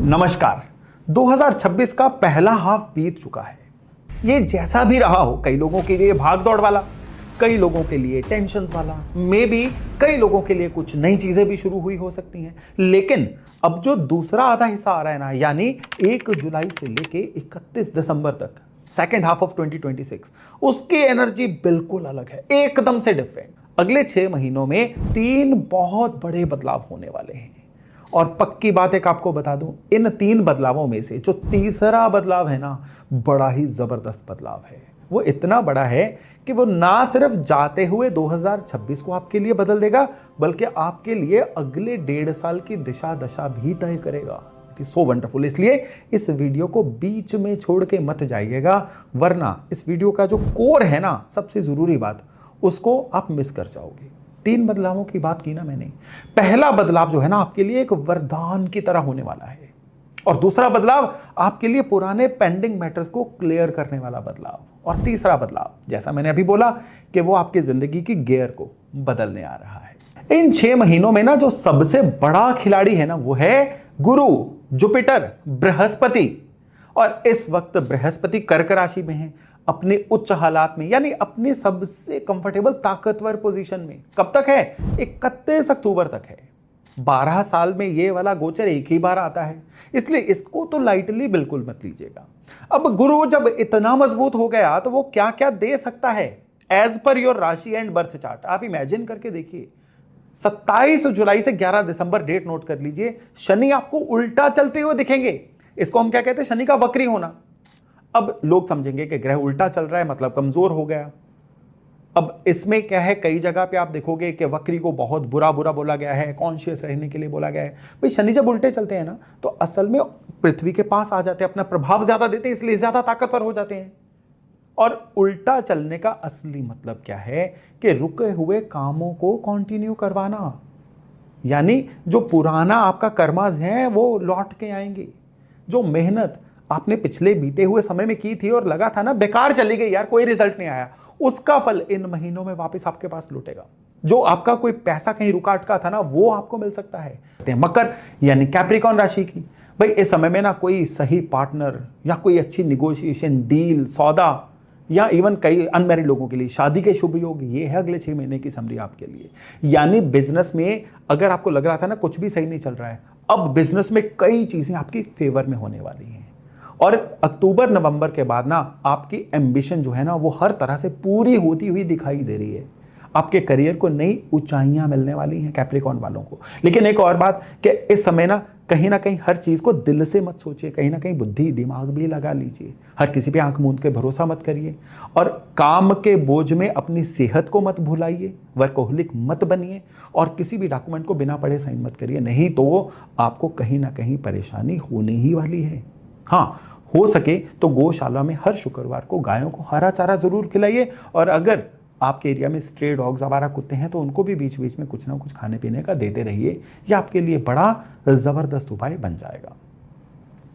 नमस्कार। 2026 का पहला हाफ बीत चुका है। ये जैसा भी रहा हो, कई लोगों के लिए भाग दौड़ वाला, कई लोगों के लिए टेंशन वाला, मे बी कई लोगों के लिए कुछ नई चीजें भी शुरू हुई हो सकती हैं। लेकिन अब जो दूसरा आधा हिस्सा आ रहा है ना, यानी 1 जुलाई से लेके 31 दिसंबर तक, सेकेंड हाफ ऑफ 2026, उसकी एनर्जी बिल्कुल अलग है, एकदम से डिफरेंट। अगले 6 महीनों में 3 बहुत बड़े बदलाव होने वाले हैं। और पक्की बात एक आपको बता दूं, इन 3 बदलावों में से जो तीसरा बदलाव है ना, बड़ा ही जबरदस्त बदलाव है। वो इतना बड़ा है कि वो ना सिर्फ जाते हुए 2026 को आपके लिए बदल देगा, बल्कि आपके लिए अगले 1.5 साल की दिशा दशा भी तय करेगा। It is so wonderful. इसलिए इस वीडियो को बीच में छोड़ के मत जाइएगा, वरना इस वीडियो का जो कोर है ना, सबसे जरूरी बात, उसको आप मिस कर जाओगे। 3 बदलावों की बात की ना मैंने। पहला बदलाव जो है ना, आपके लिए एक वरदान की तरह होने वाला है, और दूसरा बदलाव आपके लिए पुराने पेंडिंग मैटर्स को क्लियर करने वाला बदलाव, और तीसरा बदलाव, जैसा मैंने अभी बोला, कि वो आपकी जिंदगी की गियर को बदलने आ रहा है। इन 6 महीनों में ना जो सबसे बड़ा खिलाड़ी है ना, वो है गुरु, जुपिटर, बृहस्पति। और इस वक्त बृहस्पति कर्क राशि में है, अपने उच्च हालात में, यानी अपने सबसे कंफर्टेबल ताकतवर पोजीशन में। कब तक है? 31 अक्टूबर तक है। 12 साल में ये वाला गोचर एक ही बार आता है, इसलिए इसको तो लाइटली बिल्कुल मत लीजिएगा। अब गुरु जब इतना मजबूत हो गया तो वो क्या क्या दे सकता है एज पर योर राशि एंड बर्थ चार्ट। आप इमेजिन करके देखिए, 27 जुलाई से 11 दिसंबर डेट नोट कर लीजिए, शनि आपको उल्टा चलते हुए दिखेंगे। इसको हम क्या कहते हैं? शनि का वक्री होना। अब लोग समझेंगे कि ग्रह उल्टा चल रहा है मतलब कमजोर हो गया। अब इसमें क्या है, कई जगह पे आप देखोगे कि वक्री को बहुत बुरा बोला गया है, कॉन्शियस रहने के लिए बोला गया है। भाई शनि जब उल्टे चलते हैं ना, तो असल में पृथ्वी के पास आ जाते हैं, अपना प्रभाव ज्यादा देते हैं, इसलिए ज्यादा ताकतवर हो जाते हैं। और उल्टा चलने का असली मतलब क्या है कि रुके हुए कामों को कंटिन्यू करवाना, यानी जो पुराना आपका कर्माज है वो लौट के आएंगे। जो मेहनत आपने पिछले बीते हुए समय में की थी और लगा था ना बेकार चली गई यार, कोई रिजल्ट नहीं आया, उसका फल इन महीनों में वापस आपके पास लौटेगा। जो आपका कोई पैसा कहीं रुका अटका था ना, वो आपको मिल सकता है। मकर यानी कैप्रिकॉर्न राशि की, भाई इस समय में ना कोई सही पार्टनर या कोई अच्छी निगोशिएशन, डील, सौदा, या इवन कई अनमैरिड लोगों के लिए शादी के शुभ योग, ये है अगले 6 महीने की समरी आपके लिए। यानी बिजनेस में अगर आपको लग रहा था ना कुछ भी सही नहीं चल रहा है, अब बिजनेस में कई चीजें आपकी फेवर में होने वाली हैं। और अक्टूबर नवंबर के बाद ना आपकी एम्बिशन जो है ना, वो हर तरह से पूरी होती हुई दिखाई दे रही है। आपके करियर को नई ऊंचाइयां मिलने वाली हैं कैप्रिकॉर्न वालों को। लेकिन एक और बात कि इस समय ना कहीं हर चीज को दिल से मत सोचिए, कहीं ना कहीं बुद्धि दिमाग भी लगा लीजिए। हर किसी पे आंख मूंद के भरोसा मत करिए, और काम के बोझ में अपनी सेहत को मत भुलाइए, वर्कोहलिक मत बनिए, और किसी भी डॉक्यूमेंट को बिना पढ़े साइन मत करिए, नहीं तो आपको कहीं ना कहीं परेशानी होने ही वाली है। हाँ, हो सके तो गौशाला में हर शुक्रवार को गायों को हरा चारा जरूर खिलाइए, और अगर आपके एरिया में स्ट्रे डॉग्स, आवारा कुत्ते हैं, तो उनको भी बीच बीच में कुछ ना कुछ खाने पीने का देते रहिए। यह आपके लिए बड़ा जबरदस्त उपाय बन जाएगा।